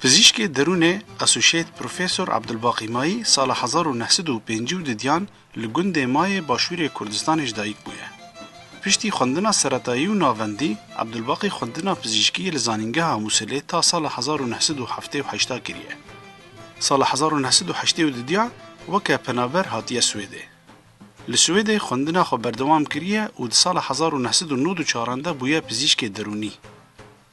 پزشک درون اسوسییت پروفسور عبدالباقی مایی سال 1950 دیان لگند مای باشور کردستان اجدایک بوده. پشتی خواندن سرطایی و ناوندی عبدالباقی خواندن پزشکی لزانینگه موسله تا سال 1978 کریه. سال 1982 وکه پنابر هاتیه سویده. لسویده خواندن خو بردوام کریه و سال 1994 بویه پزشک درونی.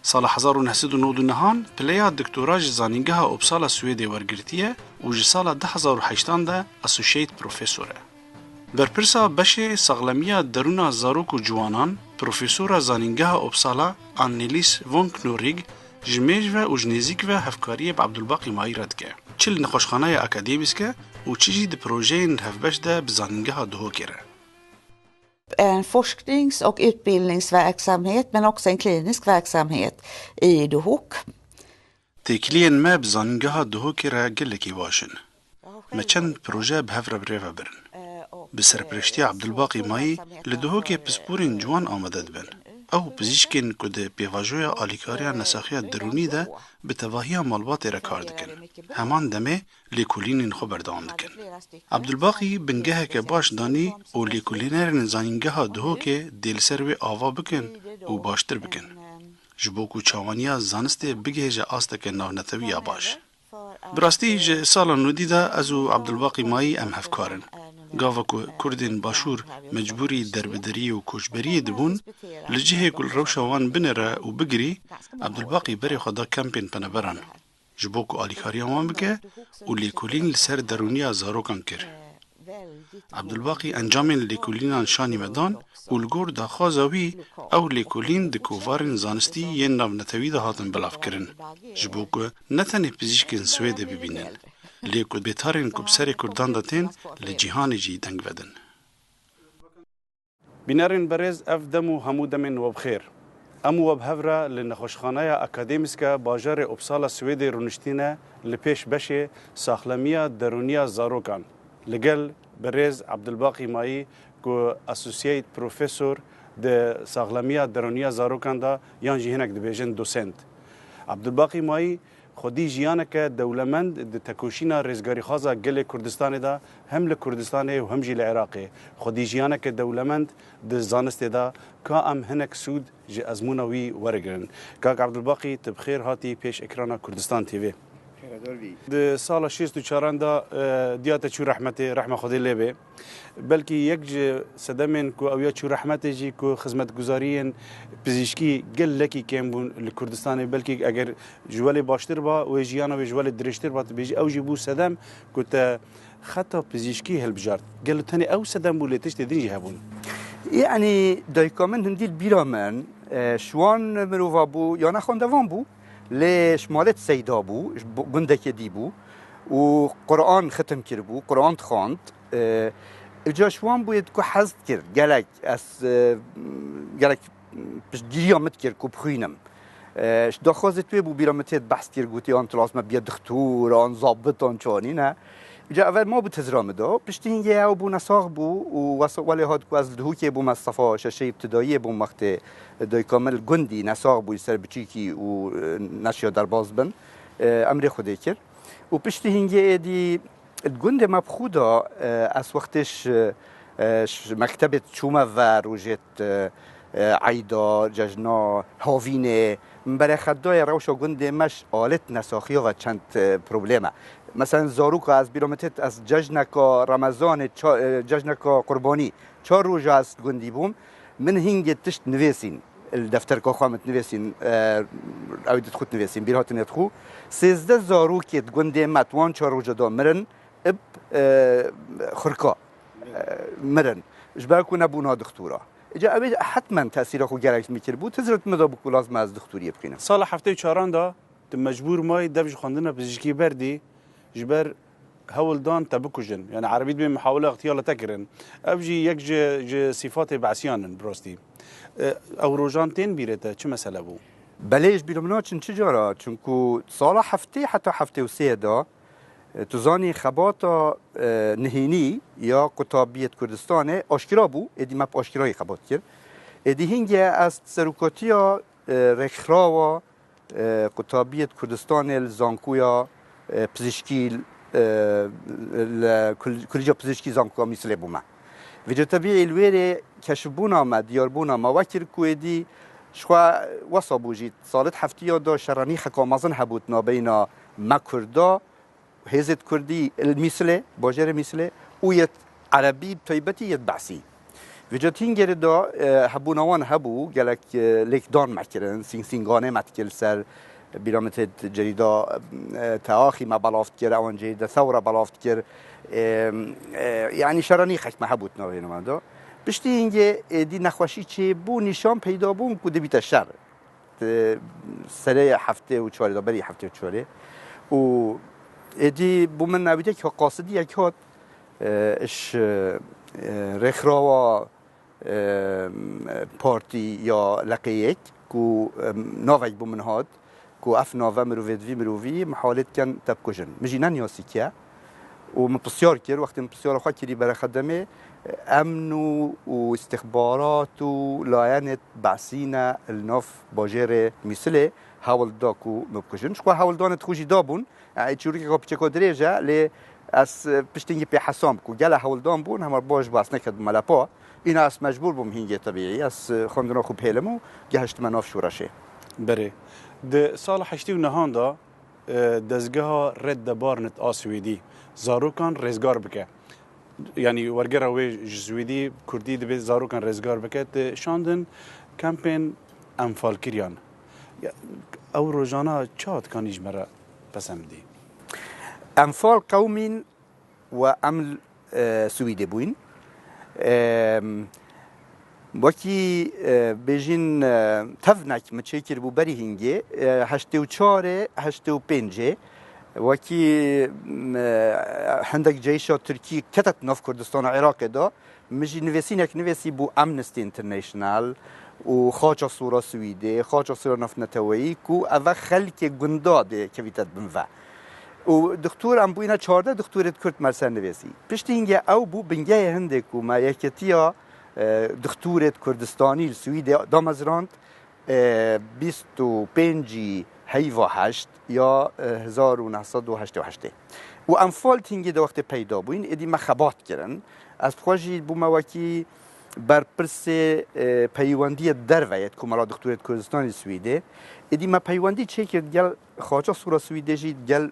سال 1999 پلیا دکتراج زانینگه اوبسالا سویده ورگرتیه و سال 2008 ده اسوسییت پروفسوره. برپرسا بشه ساغلمیه درون زاروک و جوانان پروفسور زانینگه اوبسالا آنیلیس وونکنوریگ جمیج و جنیزیک و هفکاری با عبدالباقی مایی رد که. چل نخوشخانه اکادمیسکه و چیزی ده پروژه هفبش ده بزانینگه دهو کره. En forsknings- och utbildningsverksamhet men också en klinisk verksamhet i Duhok. تکلین ما بزانینگه دهو کره گلکی واشن. ما چند پروژه به هفره بریوه برن. بسرپرشتی عبدالباقی مایی لدهوک پسپورین جوان آمده بن. او پزشکین که ده پیواجوی آلیکاری نساخی درونی ده به تواهی مالبات رکار دکن. همان دمه لیکولین خو بردام دکن. عبدالباقی بنگه که باش دانی او لیکولینر نزانینگه دهو که دیل سروی آوا بکن و باشتر بکن. جبوکو چاوانیا زانسته بگه جه آسته که ناونتوی باش. براستی جه سالا نودی ده ازو عبدالباقی مایی ام هفکارن. گاوا که کردین باشور مجبوری دربدری و کشبری دبون لجهه کل روشوان بنره و بگری عبدالباقی بری خدا کمپین پنبران جبو که آلیکاری وان بگه و لیکولین لسر درونی زاروکان کر عبدالباقی انجام لیکولین شانی مدان و لگور دا خوازاوی او لیکولین دکووارن زانستی ین ناونتوی دا هاتن بلاف کرن جبو که نتنه پزیشکن سویده ببینن لیکو بیتارین کبسر کردان داتین لجیهان جی دنگ ودن. بینارین برز اف دمو همو دمین و بخیر. امو و بهفره لنخوشخانه اکادمیسکا باجار اوبسالا سویدی رونشتینه لپیش بشه ساخلمیه درونیه زاروکان. لگل برز عبدالباقی مایی که اسوسییت پروفسور ده ساخلمیه درونیه زاروکان دا یان جیهنک دبیجن دوسنت. عبدالباقی مایی خودی جیانه که دولمند ده تکوشینا رزگاری خوازا گل کردستان دا هم لکردستان و هم جی لعراقی خودی جیانه که دولمند ده زانست دا که ام هنک سود جی ازمونوی ورگرن کاک عبدالباقی تبخیر هاتی پیش اکرانا کردستان تیوی ده سال 64 دا دیات چو رحمه خودی لیبه بلکه یک سدمن کو اویا چو رحمت جی کو خدمت گزارین پزشکی گل لکی کم بون لکردستان بلکه اگر جوال باشتر با و جیانا و جوال درشتر با بیج او جبو سدم کو تا خطا پزشکی هل بجارت گل تنی او سدم بولتش تدريجي هبون يعني دايكامن هندي البيرامن شوان مروفا بو یا نخوندوان بو لشمالت سيدا بو گندك دي بو و قرآن ختم كر بو قرآن خواند اجا شوان بوید که حزد کر گلک از گلک پشتگیری آمد کر که بخوینم داخوازه توی بو بیرامتید بحث کر گوتی آن تلاس ما بیا دختور آن ضابط آن چانی نه اجا اول ما بو تزرام دا پشتی اینگه او بو نساق بو و ولی هاد که از دهو که بو مصطفى ششه ابتدایی بو وقت دای کامل گندی نساق بو سر بچیکی و نشیا در باز بن امر خوده کر و پشتی اینگه دی الجند مبخوده از وقتش مكتبة شوما و روجت عيدا ججنا هاوینه برای خدای روشا گند مش آلت نساخی و چند پروبلمه مثلا زاروکا از بیرامتت از ججنکا رمضان ججنکا قربانی 4 روز از گندی بوم من هنگ تشت نویسین الدفتر که خامت نویسین عودت خود نویسین بیرات ندخو 13 زاروکت گند متوان 4 روز دا مرن اب خرکا مرن جبر کنه بونا دکتورا اجا اوی حتما تاثیر خو گرایش میکرد بود تزرت مدا بکو لازم از دکتوری بخینه سال 74 دا مجبور مای دبج خواندن پزشکی بردی جبر هولدان تبکوجن يعني عربيت بين محاولة اغتيال تكرن ابجي يك صفات بعسيان بروستي او روجانتين بيرته چه مسألة بو بليش بيرمنا چن چجارا چونكو سال هفته حتى هفته و 3 دا تزانی خبات نهینی یا قطابیت کردستان آشکرا بو ادی مپ آشکرای خبات کرد ادی هنگه از سروکاتیا رخراوا قطابية كردستان الزانكويا بزشكيل كلجا بزشكي زانكويا مثل بوما وجه طبيعي الويري كشبونا ما دياربونا ما وكر كويدي شوا وصابو جيت صالت حفتيا دا شراني خكا مازن حبوتنا بين ما كردا هزت كردي المثلة باجر مثلة ويت عربي طيبتي يتبعسي وجاتين جردا حبوناوان حبو جالك ليك دان مكرن سينغانه متكل سر برامت جريدا تاخي ما بلافت كر اون جريدا ثوره بلافت كر يعني شراني خك ما حبوتنا بينما دا بشتي اینگه دی نخوشی چه بو نشان پیدا بون که دبیت شر سره هفته و چهاره دا بری هفته و چهاره و دی بو من نبیده که قاصدی یک هات اش رخراوا پارتی یا لقیک که ناوک بو من هات که اف ناوه مرووی محالت کن تبکشن مجینن یاسی که و من بسیار کر وقتی من بسیار خواه کری برای خدمه امن و استخبارات و لاینت بعثینا الناف باجر مثل حاول داكو مبكشن شكو حاول دانت خوشي دابون چوری که پیچکو دریجه لی از پشتینگی پی حسام کو گله حاول دان بون همار باج باس نکد ملپا این از مجبور بوم هینگه طبیعی از خواندنا خوب هلمو گهشت مناف شورشه بله د سال 89 دا دزگاه رد بارنت آسویدی زاروکان رزگار بکه یعنی ورگره وی جزویدی کردی دبی زاروکان رزگار بکه شاندن کمپین انفال کریان او روزانه چات کانیج مرا پسندی انفال قومین و عمل سویده بوین وکی بیجین تفنک مچکر بو بری هنگه 84 85 وکی هندک جیشا ترکی کتت ناف کردستان عراق دا مجی نویسینک نویسی بو امنستی انترنیشنال و خاچا سورا سویده خاچا سورا ناف نتوایی کو اوه خلک گنداده که ویتت بنوه و دکتور ام بو اینا 14 دکتورت کرد مرسن نویسی پشت اینگه او بو بنگه هندک و ما یکتیا دکتورت کردستانی سویده دامزراند 25 هیوا 8 یا 1988 و انفال تینگی دا وقت پیدا بوین ادی مخبات کرن از خواجی بو مواکی بر پرس پیوندی درویت که مرا دکتورت کردستانی سویده ادی ما پیوندی چه کرد گل خواجا سورا سویده جید گل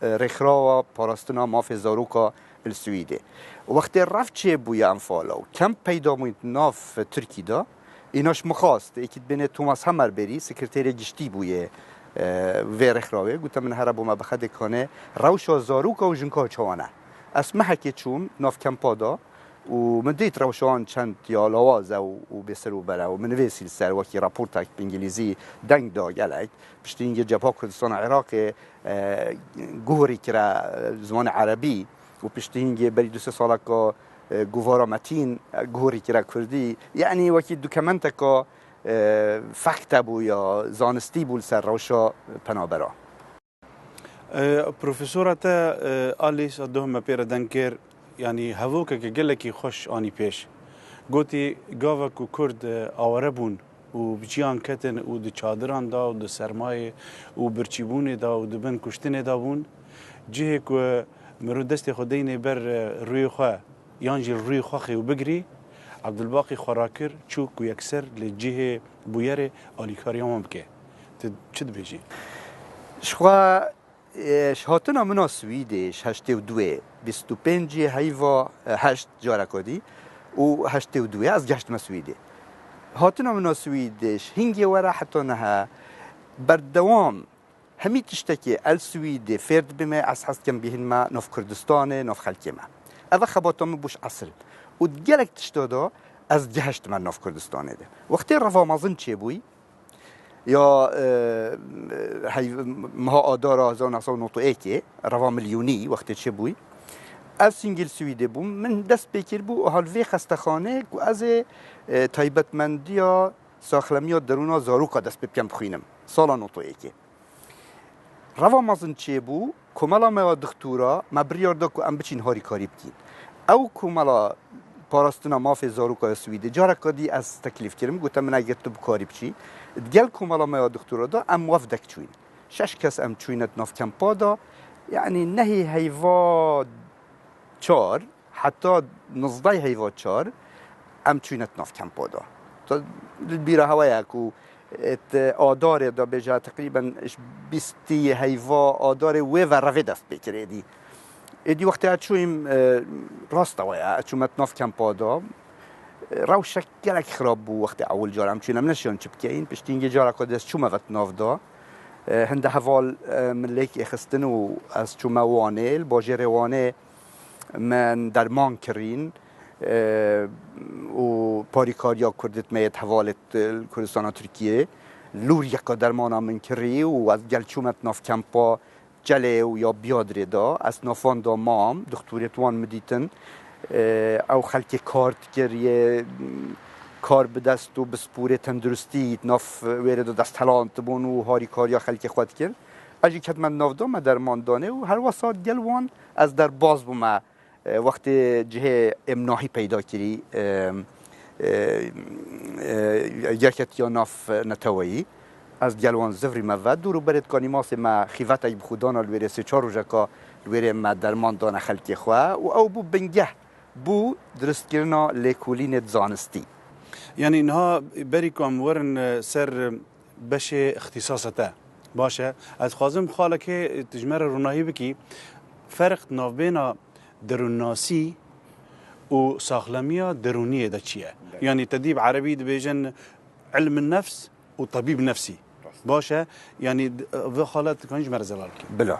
رخرا و پاراستنا ماف زاروکا السویده وقت رفت چه بوی انفالا و کم پیدا بوید ناف ترکی دا ایناش مخواست اکید بین توماس همر بری سکرتیر گشتی بوی و رخراوه گوتا من هر بو ما بخد کنه روشا زاروکا و جنکا چوانه اسمه که چوم ناف کمپا دا و من دیت روشان چند یا لوازه و بسرو بره و من ویسیل سر وکی راپورتک به انگلیزی دنگ دا گلک پشت اینگه جبهه کردستان عراق گوهری کرا زمان عربی و پشت اینگه بری 2 ساله که گوهارا متین گوهری کرا کردی یعنی وکی دوکمنت که فکت بو یا زانستی بول سر روشا پنابرا پروفیسورت آلیس دوهم پیره دنکر یعنی هووکه که گلکی خوش آنی پیش گوتی گاوه که کرد آوره بون و بچیان کتن و د چادران دا و د سرمایه و برچیبون دا و د بن کشتن دا بون جه که مرو دست خودین بر روی خواه یانجی روی خواه و بگری عبدالباقی خوراکر چوک و یکسر لجه بویر آلیکاریان بکه چه بیجی؟ شخوا هاتنا منا سویدش 82 25 هیوا 8 جاره کدی و 82 از گشت مسویده هاتنا منا سویدش هنگی ورا حتی نها بردوام همی تشتکی السویده فرد بما از حس کم بهن ما نف کردستان نف خلکی ما اوه خباتام بوش اصل و گلک تشتادا از جهشت من نف کردستانه ده وقتی رفا مازن چه بوی یا مها آدارا 1991 روا میلیونی وقتی چه بوی از سینگل سویده بوم من دست بکر بو و حالوی خستخانه که از تایبتمندی ها ساخلمی ها درونا زاروکا دست بکم بخوینم سالا 91 روا مازن چه بو کمالا ما دکتورا ما بریاردا که ام بچین هاری کاری بکین او کمالا پاراستنا مافی زاروکا سویدی جارا کدی از تکلیف کردم گفتم من اگر تو بکاری بچی دگل کومالا ما دکترا دا ام وفدک چوین 6 کس ام چوینت ناف کمپا دا یعنی نهی هیوا 4 حتی نزدای هیوا 4 ام چوینت ناف کمپا دا تا بیرا هوایی کو آدار دا بجا تقریبا 20 هیوا آدار و روی دست بکره دی وقتی چویم راست ویا چومت ناف کمپا دا روشک گلک خراب بو وقتی اول جارم چونم نشون چپکین پشتینگی جارا کدس چوم وقت ناف دا هنده حوال ملیک اخستن و از چوم وانه باجر وانه من درمان کرین و پاریکاریا کردت میت حوالت کردستان ترکیه لور یکا درمان من کری و از گل چومت ناف کمپا جله و یا بیادری دا از نافان دا مام دکتوریت وان مدیتن او خلک کارت کریه کار به دست و بسپوره تندرستی ناف ویرد دست هلانت بون و هاری کاریا خلک خود کرد اجی کت من ناف دا ما درمان دانه و هر واسات گل وان از در باز بوم وقت جه امناحی پیدا کری یکت یا ناف نتوایی از گلوان زفری مود دورو برد کانی ماس ما خیفت ای بخودان الویره 3-4 روزه که الویره ما درمان دانه خلکی خواه و او بو بنگه بو درست کرنا لیکولین زانستی یعنی اینها بری کام ورن سر بش اختصاصته باشه از خوازم خاله که تجمر رونایی بکی فرق ناف بین دروناسی و ساخلمیا درونیه ده چیه یعنی تدیب عربی دبیجن علم النفس و طبيب نفسي باشه يعني في حالات كانش مرزلال بلا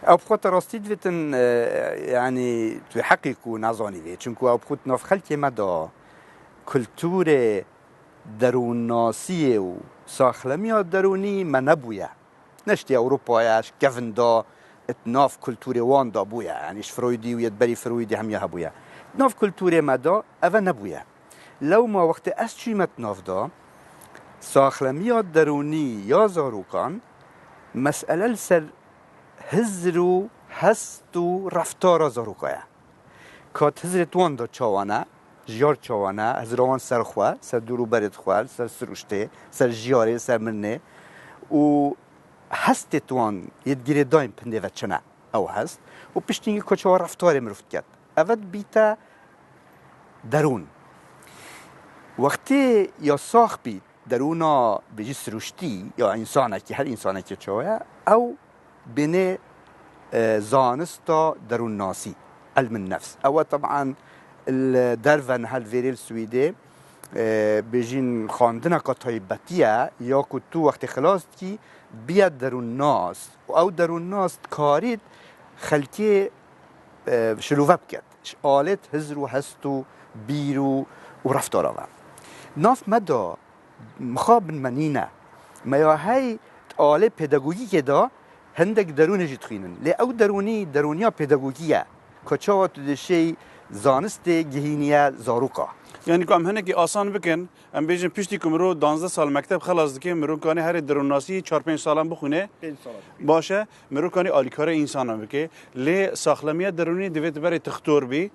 او بخوت راستي دوتن يعني تحققوا نظاني دي چونكو او بخوت ناف خلكي مدا كلتور دروناسي و ساخلميا دروني ما نبويا نشتي اوروباياش كفندا اتناف كلتور وان دا بويا يعني فرويدي ويدبري فرويدي هم يهبويا ناف كلتور مدا اوا نبويا لو ما وقت اسچي متناف دا ساخلمیا درونی یا زاروکان مسئله سر هزر و هست و رفتار زاروکایه که هزر توان دا چاوانه جیار چاوانه هزروان سر خواه سر دورو برد خواه سر سروشته سر جیاره سر منه و هست توان یدگیره دایم پنده و چنه او هست و پشتینگی کچه ها رفتار مرفت کرد اول بیتا درون وقتی یا ساخ بید درونا بجس رشدي يا إنسانك هل إنسانك شوية أو بناء زانستا درون ناسي علم النفس أو طبعا الدرفن هالفيريل السويدي بيجين خاندنا كطيبتية يا كتو وقت خلاص كي بيد درون ناس أو درون ناس كاريد خلكي شلوفة بكت آلت هزرو هستو بيرو ورفتارا ناف مدى مخاب منینه ما هی آله پداگوژیک دا هندک درونش تخینن لی او درونیا پداگوژیه کچا تو دشی زانست گهینیه زاروکا یعنی کام هنگی آسان بکن ام بیشتر پشتی کمرو 12 سال مکتب خلاص دکه مرو کانی هر دروناسی 4-5 سالم بخونه باشه مرو کانی آلیکار انسانم بکه لی ساخلمیه درونی دویت بری تختور بی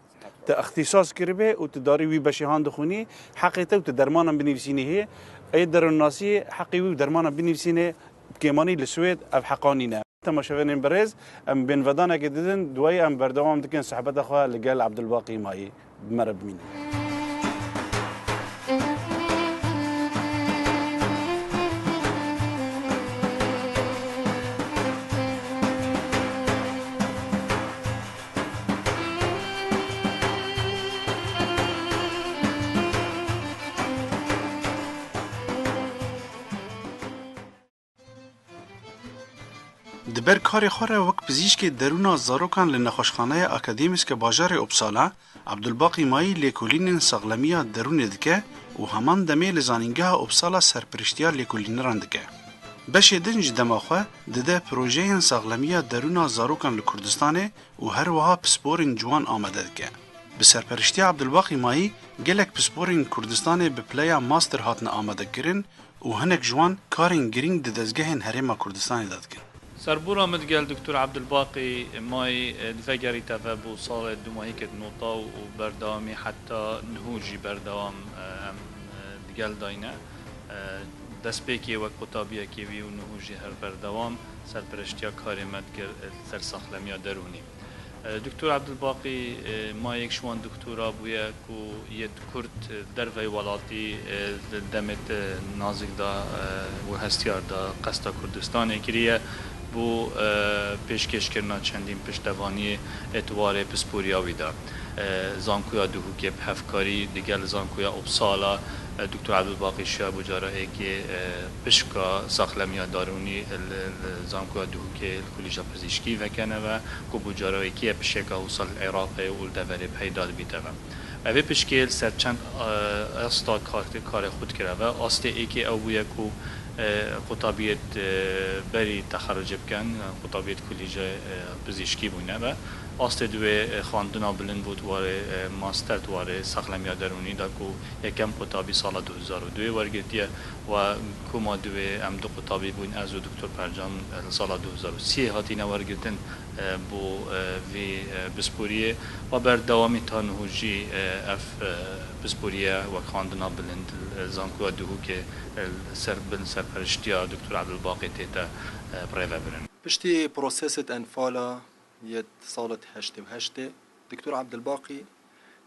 تا اختصاص کربه و تداری وی بشهان دخونی حقیقتا و تدرمانم بنویسینی هی ای دروناسی حقی و درمانم بنویسینه کمانی لسوید اف حقانینه تماشاگران برز ام بین ودانه که دیدن دوای ام بردوام دکن صحبت خواه لگل عبدالباقی مایی مرب مینی دبر کاری خوره وک پزیشک درون زاروکان لنخوشخانه اکادمیسک باجار اوبسالا عبدالباقی مایی لیکولین ساغلمیا درون دکه و همان دمی لزانینگاه اوبسالا سرپرشتیا لیکولین راندکه. بشه دنج دماخوه دده پروژه ساغلمیا درون زاروکان لکردستانه و هر وها پسپورین جوان آمده دکه. به سرپرشتیا عبدالباقی مایی گلک پسپورین کردستانه به پلیا ماستر هاتن آمده کرن و هنک جوان کارین گرینگ ددزگهن هرما کردستانی دادکن. سربورا متقال دكتور عبد الباقي ماي دفجري تفابو صالة دماهيك نوطا وبردوامي حتى نهوجي بردوام دقال داينا دسبيكي وقطابية كيوي ونهوجي هر بردوام سرپرشتيا كارمت سر ساخلميا دروني دكتور عبد الباقي ما یک شوان دکترا بویا کو یه کرد دروی ولاتی دمت نازک دا و هستیار دا قصد کردستان کریه بو پیشکش کرنا چندین پشتوانی اتوار پسپوریاوی دا زانکویا دوهو که بحفکاری دیگل زانکویا ابسالا دکتر عبدالباقی شاه بجاره که پشکا ساخلمیا دارونی زانکویا دوهو که کلیجا پزشکی وکنه و کو بجاره که پشکا وصل العراق و الدوره پیداد بیده و اوه پشکیل سر چند استا کار خود کرده و آسته ای که او بویا کو خطابیت بری تخرج بکن خطابیت کلیجا پزشکی بونه و آسته دوی خواندنا بلند بود واره ماستر واره ساخلمیا درونی دا کو یکم خطابی سال 2002 ورگتیه و کوما دوی ام دو خطابی بون از دکتر پرجام سال 2003 هاتینا ورگتن بو وی بسپوریه و بر دوامی تا نهوجی اف بسپوریه و خواندنا بلند زانکو دوهو که سرپرشتیا دکتر عبدالباقی تیتا برای برن پشتی پروسست انفالا یه سالت هشته دکتر عبدالباقی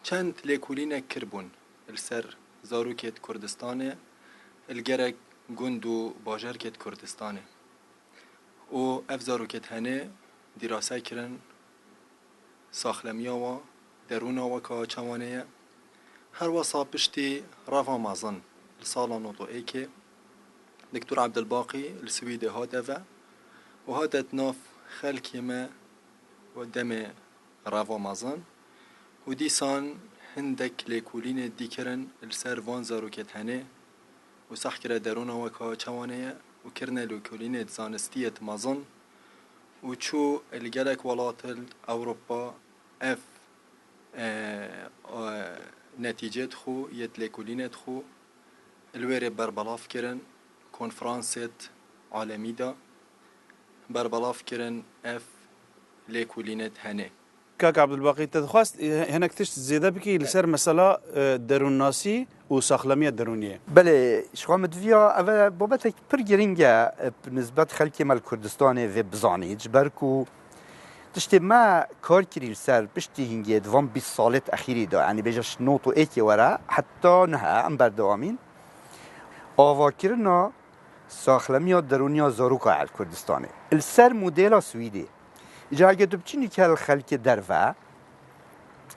چند لیکولین کربون السر زاروکت کردستانه الگرک گندو باجرکت کردستانه و اف زاروکت هنه دراسه کرن ساخلمیا و درونا و که چوانه هر وصا پشتی رفا مازن السالا نوتو ایکه دکتر عبدالباقي السويدي هذا وهذا ناف خلقي ما ودم رافا مازن وديسان هندك ليكولين ديكرن السر وان زاروكت هنه وصح كرا درونا وكا چوانيه وكرنا ليكولين زانستيت مازن وچو الجلك ولات اوروبا اف نتيجة خو يت ليكولين خو الويري بربلاف كرن کنفرانست عالمی دا بربلاف کرن اف لیکولینت هنه كاك عبد الباقي تدخواست هناك تشت زيادة بكي لسر مسألة درون ناسي وساخلمية درونية بله شخوا مدویا اول بابتك پر گرینگه نسبت خلقی مال کردستان و بزانی جبرکو تشتی ما کار کری لسر بشتی هنگی دوام 20 سالت اخیری دا يعني بجاش نوتو ایکی ورا حتی نه ام بردوامین آواکرنا ساخلمیا درونیا زاروکا عل کردستانه السر مدل سویدی اجا اگه تو بچینی که الخلق دروا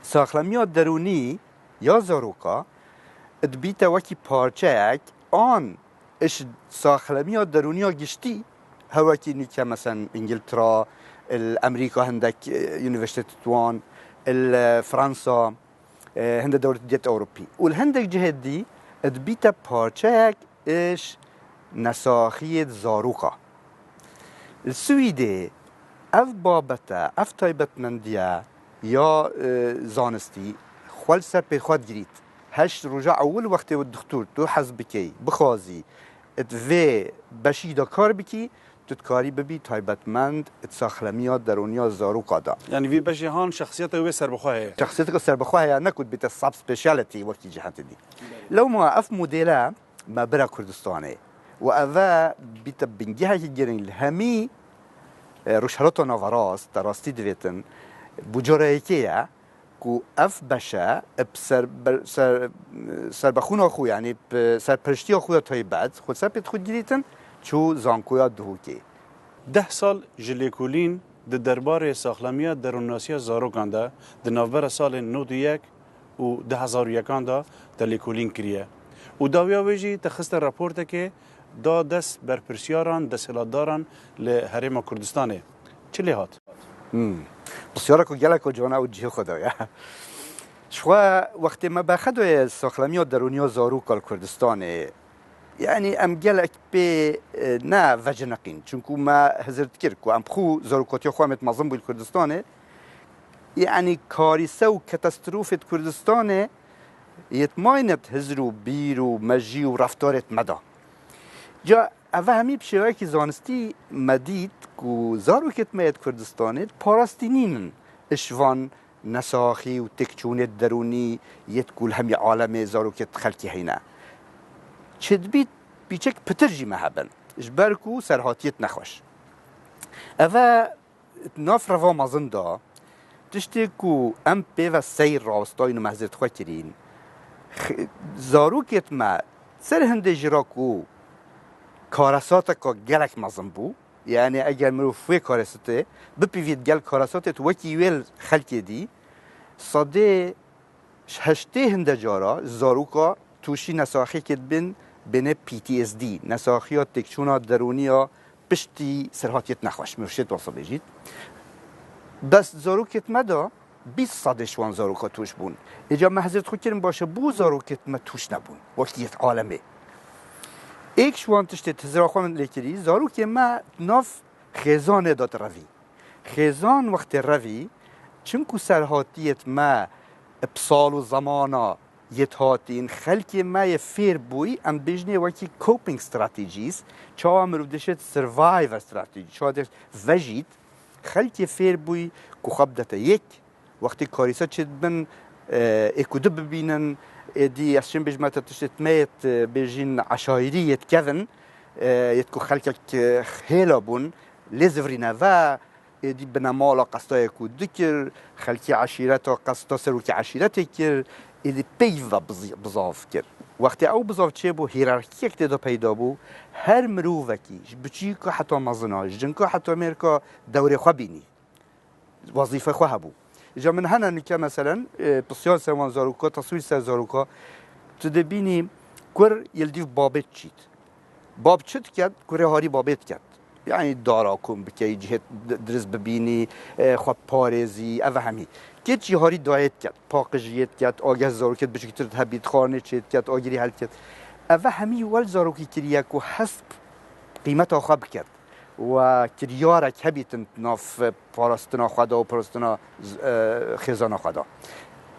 ساخلمیا درونی یا زاروکا ادبیتا وکی پارچه آن اش ساخلمیا درونیا گشتی هواکی نیکه مثلا انگلترا الامریکا هندک یونیورسیت توان الفرنسا هند دولت دیت اوروبی والهندك جهد دي ادبيتا بارچه ايش نساخية زاروكا السويدي اف بابتا اف تايبت منديا يا زانستي خوال سر بي خواد جريت هش رجع اول وقت والدكتور تو حزبكي بخازي اتفي بشيدا كار بكي تتكاري ببي تايبت مند اتساخلميات درونيا زاروكا دا يعني في بشي هان شخصيته هو سربخواه شخصيتك سربخواه نكود بيت السب سبيشاليتي وقت جهات دي لو ما اف موديلا ما برا كردستاني وأذا بيت بنجيها يجرين الهمي روشهلوتو نافراس تراستي دويتن بجوريكيا كو اف بشا بسر بخون اخو يعني بسر پرشتي اخو تايبات خود سر بيت خود جريتن چو زانكويا دهوكي 10 سال جليكولين د دربار ساخلمية دروناسيا زاروكان دا د نوفبر سال 91 و 2001 دا دليكولين كريه و داویا ویجی تخست راپورته که دا دست بر پرسیاران دستهلاتداران لحرم کردستانه چه لحات؟ بسیاره که گلک و جانه و جیه خدایا شوا وقتی ما بخدوی ساخلمی درونیا زاروکال کردستانه يعني ام گلک به نه وجنقین چونکو ما هزرت کرد که ام خو زاروکاتی خواهمت مظلم بود کردستانه يعني كارثه و کاتاستروفه کردستانه يتماينت هزرو بيرو مجي ورفتارت مدا جا اوه همي بشيوه که زانستی مدید کو زاروکت مید کردستانت پاراستینین اشوان نساخی و تکچون درونی یت کل همی عالم زاروکت خلکی هینا چد بیت بیچک پترجی مهبن اجبرکو سرهاتیت نخوش اوه ناف روا مازن دا تشتی کو ام پیو سیر راستاین و محضرت خواه کرین زاروکت ما سر هنده جرا کو کارسات که گلک مازن بو یعنی اگر مروفوی کارساته بپیوید گل کارساتت وکی ویل خلکی دی صده هشته هنده جارا زاروکا توشی نساخی کد بین PTSD نساخیات تکچونا درونیا پشتی سرهاتیت نخواش مرشد واسه بجید بس زاروکت مدا 20 صده شوان زاروکا توش بون اجا محضرت خود کریم باشه بو زاروکت ما توش نبون وقتیت عالمه ایک شوان تشتی تزراخوان لیکری زاروک ما ناف خیزان داد روی خیزان وقت روی چونکو سرهاتیت ما بسال و زمانا یتهاتین خلکی ما یه فیر بوی ام بجنی وکی کوپینگ استراتیجیز چاوا مرودشت سروایو استراتیجی چاوا دشت وجید خلکی فیر بوی کو خبدتا یک وقتی کاریسا چید بن اکو دو ببینن دی اشین بجمعتا تشت میت بجین عشایری یتکذن یتکو خلکک خیلا بون لزورینه و دی بنمالا قصدا یکو دکر خلکی عشیرتا قصدا سروک عشیرتی کر ایدی پیو بزاف کر وقتی او بزاف چه بو هیرارکی اکتدا پیدا بو هر مروفکی بچی که حتی مزنا جن که حتی امریکا دوره خواه بینی وظیفه خواه بو جا من هنه نکه مثلا بسیار سروان زاروکا تصویر سر زاروکا تدبینی کور یلدیف بابت چید باب چید کرد کوره هاری بابت کرد یعنی دارا کن بکی جهت درس ببینی خواه پارزی او همی که چی هاری دایت کرد پاقجیت کرد آگه زاروکت بچه که تبید خانه چید کرد آگری حل کرد او همی ول زاروکی کریه که حسب قیمت آخواب کرد و کریارک هبیتن ناف پاراستنا خدا و پاراستنا خزانا خدا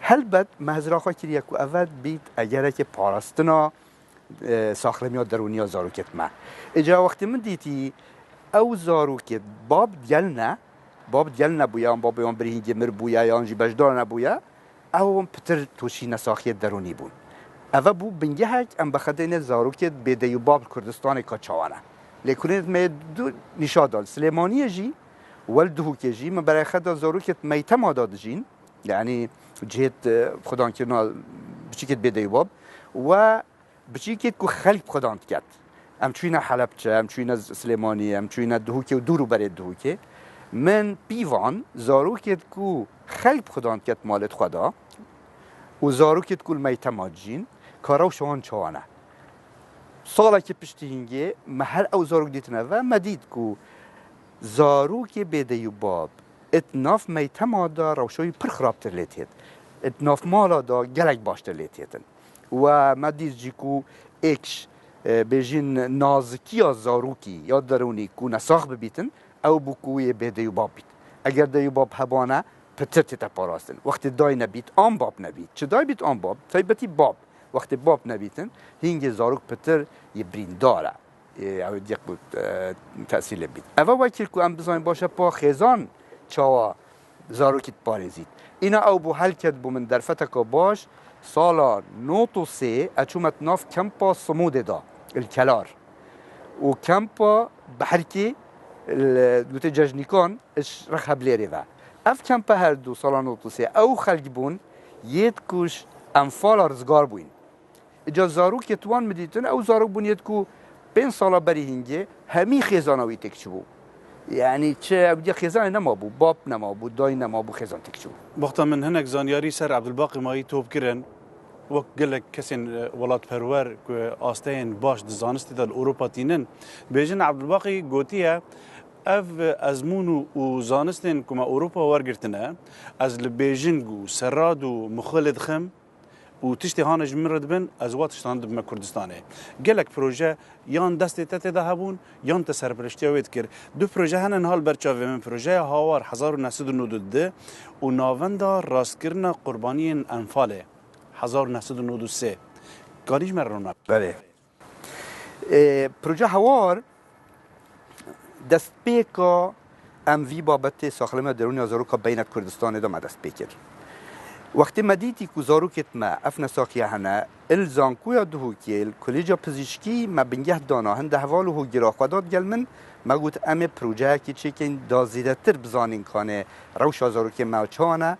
هل بد محضر خواه کریه که اول بیت اگره که پاراستنا ساخرمیا درونیا زاروکت ما اجا وقتی من دیتی او زاروکت باب دیل نبویا باب یان برهینگی مر بویا یان جی بجدار نبویا او پتر توشی نساخی درونی بون او بو بنگه هک ام بخدین زاروکت بدیو باب کردستان کاچوانه لیکنیت می دو نشادال سلیمانی جی ولده که جی من برای خدا زاروکت میتم آداد جین یعنی جهت خدان کرنا بچیکت بدیو باب و بچیکت کو خلق خدان کرد ام چوینا حلبچه ام چوینا سلیمانی ام چوینا دهوکه و دورو برای دهوکه من پیوان زاروکت کو خلق خدان کرد مالت خدا و زاروکت کل میتم آجین کاراو شوان چوانه سالا که پشتینگه محل او زاروک دیتنه و مدید کو زاروک بدیو باب اتناف میتم آدا روشوی پر خرابتر لیتید اتناف مالا دا گلک باشتر لیتیدن و مدید جی کو اکش بجین نازکی یا زاروکی یا درونی کو نساخ ببیتن او بکوی بدیو باب بیت اگر دیو باب هبانه پتر تیتا پاراستن وقت دای نبیت آن باب نبیت چه دای بیت آن باب تایبتی باب وقت باب نبیتن هینگ زاروک پتر یه برین داره او دیق بود تأثیر بیت اول وکیل که ام بزاین باشه پا خیزان چاوا زاروکیت پارزید اینا او بو حل کرد بو من در فتکا باش سالا نوتو سه اچومت ناف کمپا صمود دا الکلار و کمپا بحرکی دوت ججنیکان اش رخب لیره و اف کمپا هر دو سالا نوتو سه او خلق بون ید کش انفال رزگار بوین اجا زاروک توان مدیتن او زاروک بون ید کو 5 سالا بری هنگه همی خیزانوی تکچو بو یعنی چه ابدی خیزان نما بو باب نما بو دای نما بو خیزان تکچو وقتا من هنک زانیاری سر عبدالباقی مایی توب کرن وقت گلک کسین ولات پرور که آستین باش دزانستی دل اروپا تینن بیجن عبدالباقی گوتیه اف ازمون و زانستین که ما اروپا ورگرتنه از لبیجنگ و سراد و مخالد خم و تشتی هانج مرد بن از وقت تشتاند بما کردستانه گلک پروژه یان دستی تته ده هبون یان تسرپرشتی وید کر دو پروژه هنن حال برچاوه من پروژه هاوار 1992 و ناوندا راستگرنا قربانی انفاله 1993 گاریش مرون بله پروژه هاوار دست پیکا ام وی بابت ساخلم درونی زاروکا بین کردستان دا دست پیکر وقتی مدیتی که زاروکت ما اف نساقیه هنه الزانکویا دهوکیل کلیجا پزیشکی ما بنگه دانا هنده حوالو هو گرا خوداد گل من ما گوت امه پروژه که چکن دازیده تر بزانین کانه روشا زاروکی ما چانه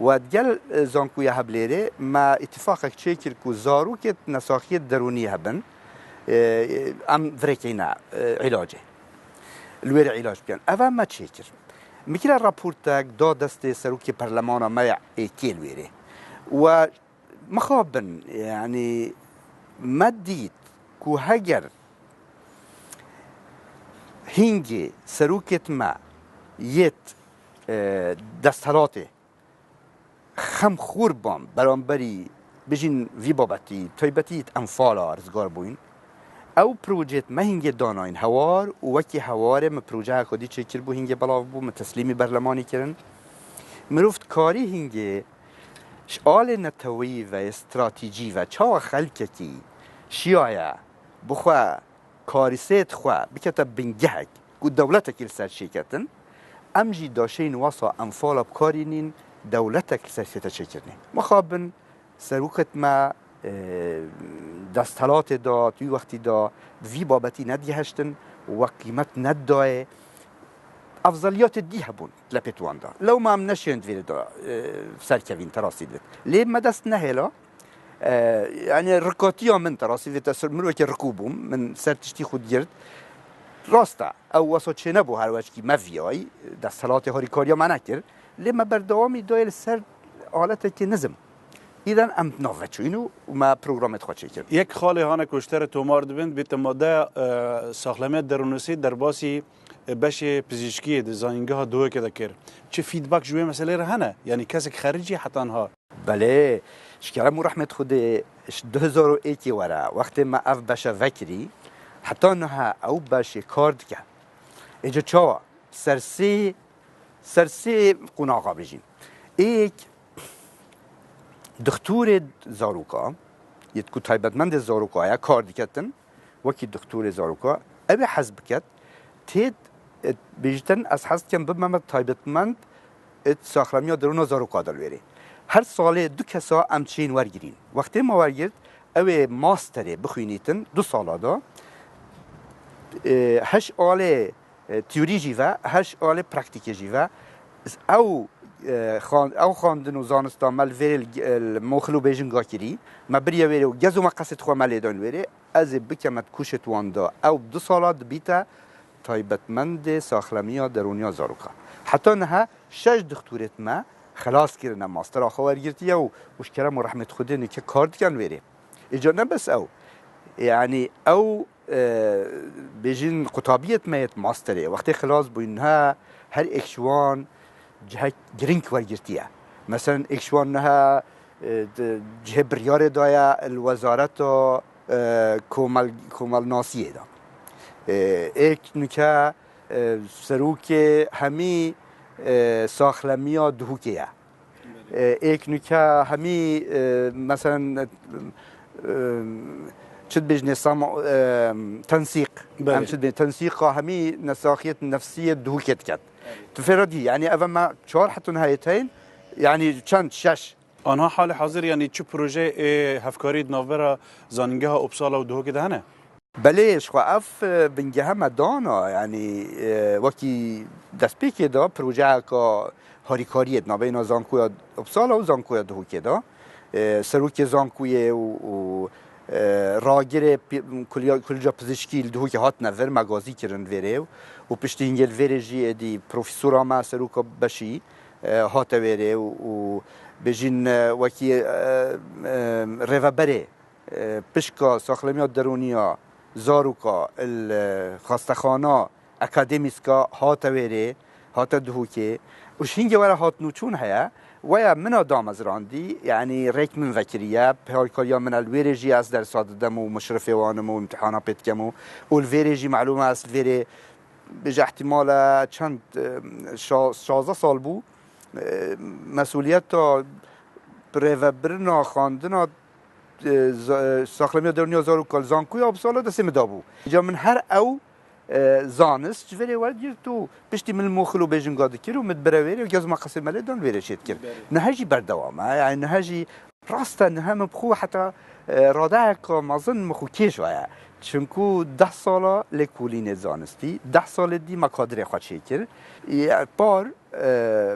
و گل زانکویا هبلیره ما اتفاق چکر که زاروکت نساقیه درونی هبن ام فريكينا علاجه الوير علاج بيان أفا ما تشكر مكلا رابورتاك دا دست سروكي برلمانا ما كيل ويري ومخابن يعني ما ديت كو هجر هنجي سروكة ما يت دستهلاته خم خوربان برانبري بجين في بابتي تايبتي انفالا رزگار بوين او پروژه ما هنگه داناین هوار و وکی هواره ما پروژه خودی چکر بو هنگه بلاو بو ما تسلیمی برلمانی کرن مروفت کاری هنگه شعال نتوی و استراتیجی و چاو خلکه کی شیایه بخوا کاریسیت خوا بکتا بنگهک و دولت کل سر شکتن امجی داشین واسا انفال بکارینین دولت کل سر شکرنین مخابن سروکت ما دستهلات دا توی وقتی دا وی بابتی ندیهشتن و قیمت نداره افضلیات دی هبون لپتوان دا لو ما هم نشیند ویره دا سرکوین تراسیدت ليه ما دست نهلا يعني ركاتيا من تراسيدت مروك ركوبهم من سرتشتي خود گرد راستا او واسه چه نبو هر وجه کی مفیای دستهلات هاریکاریا ما نکرد ليه ما بردوامی دایل سر حالت که نظم ایدن ام ناوچوینو و ما پروگرامت خواهد کرد. یک خاله هانه کشتر تومار دبند بیت ماده ساخلمیت درونسی در باسی بش پزشکی دیزاینگاه دوه که دکر چه فیدبک جوی مسئله رهنه یعنی کسی خارجی حتی ها بله شکرم رحمت خود 2001 ورا وقتی ما اف بشه وکری حتی نه او بشه کارد که اینجا چاوا سرسی قناقا بجیم ایک دکتور زاروکا یتکو تایبتمند زاروکا یا کار دیکتن وکی دکتور زاروکا ابی حزب کت تید بیشتن از حزب کن ببمم تایبتمند ات ساخرامیا درون زاروکا دلویری هر ساله دو کسا امچین ورگیرین وقتی ما ورگرد اوی ماستره بخوینیتن 2 ساله دا 8 آل تیوری جیوه 8 آل پرکتیکی جیوه او خواندن و زانستان مال ویل مخلو بیجن گاکری ما بریا ویل و گزو ما قصد خوا مال دان ویل از بکمت کوشت واندا او 2 سالات بیتا تایبتمند ساخلمیا درونیا زاروکا حتی نه 6 دکتورت ما خلاص کردن ماستر آخوار گرتی و وشکرم و رحمت خوده نکه کارد کن ویل ایجا نه بس او يعني او بیجن قطابیت میت ماستره وقتی خلاص بوینها هر اکشوان جهه گرینک ورگرتیه مثلا اکشوانها جهه بریار دایا الوزارت کومل ناسیه دا ایک نکه سروک همی ساخلمیا دهوکیه ایک نکه همی مثلا شد بجنه تنسيق تنسيق همي نساقية نفسية دهوكت كت تفردي يعني أفا ما 4 حتى نهايتين يعني چند 6 آنها حال حاضر يعني چه پروژه هفکاری ناورا زانینگاه ابسالا و دهوک دهنه بليش خواف بنجها مدانا يعني وكي دسبيكي دا پروژه کا هاریکاریت نابینا زانکویا ابسالا و زانکویا دهوک دا سروک زانکوی و راگر کلجا پزشکی دهو که هات نور مغازی کرن وره و پشتی اینگل وره جی دی پروفیسورا ما سروکا بشی هات وره و بجین وکی ریوبره پشکا ساخلمیا درونیا زاروکا الخاستخانا اکادمیسکا هات وره هات دهو که وش هنگه وره هات نوچون هیا ويا من دام از راندي يعني ريك من فكريه بهالكليا من الفيريجي از در صاددم ومشرفه وانم وامتحانات بتكمو والفيريجي معلومه از فيري بجا احتمال چند 16 سال بو مسئولیت تا برنا خواندنا ساخلمیا درونیا زاروکا زانکوی ابسالا دست مدابو جا من هر او زانست جوری ورد گیر تو پشتی من مخلو بیجن قاعد کیر و متبرویری و جز ما قسم ماله دان ویره شد کیر نهجی بردوامه يعني نهجی راستا نهم بخو حتى رادعك مازن مخو كيش ويا چونكو 10 سالا لكولين زانستي 10 سال دي ما كادر خود شكل بار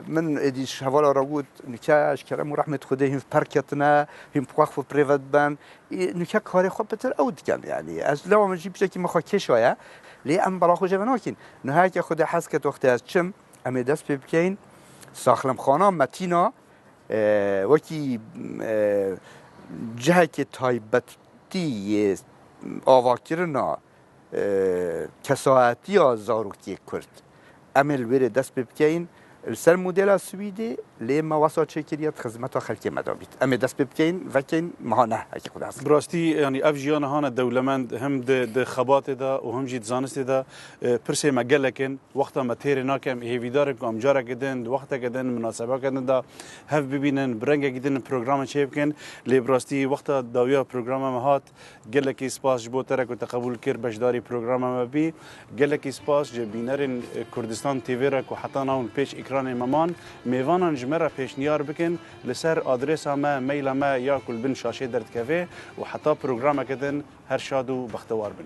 من اديش حوالا راود نكاش كرم ورحمة خده هم بركتنا هم بخوخ بريفت بان نكا كاري خود بتر اود كان يعني از لو ما جيب شكي مخو كيش ويا ليه ام براخو جواناكين نهاية خده حسكت وقت از چم امي دست ببكين ساخلم خانه متينا وكي جهك تایبەتی ئاواکردنا کەسایەتیە زاروکتی کورد ئەمێ لێرە دەست پێ بکەین لەسەر مودێلا سویدی لێمە وەسا چێکردیت خزمەتە خەڵکی مەدابیت ئەمێ دەست پێ بکەین vekên مهانە هەکی خوداس براستی يعني اف جيانا هانا دولمند هم د خبات دا و هم جيت زانست دا پرسه ما گلکن وقتا ما تیر ناکم هیویدار کم جارا کدن وقتا کدن مناسبه کدن دا هف ببینن برنگ کدن پروگرام چه بکن لی براستی وقتا داویا پروگرام ما هات گلکی سپاس جبو ترک و تقبل کر بشداری پروگرام ما بی گلکی سپاس جبینرن کردستان تیوی را کو حتی ناون پیش اکران ممان میوانان جمره پیش نیار بکن لسر آدرس ما میل ما یا کل بن شاشه درد کفه و حتی پروگرام کدن هر شاد و بختوار بن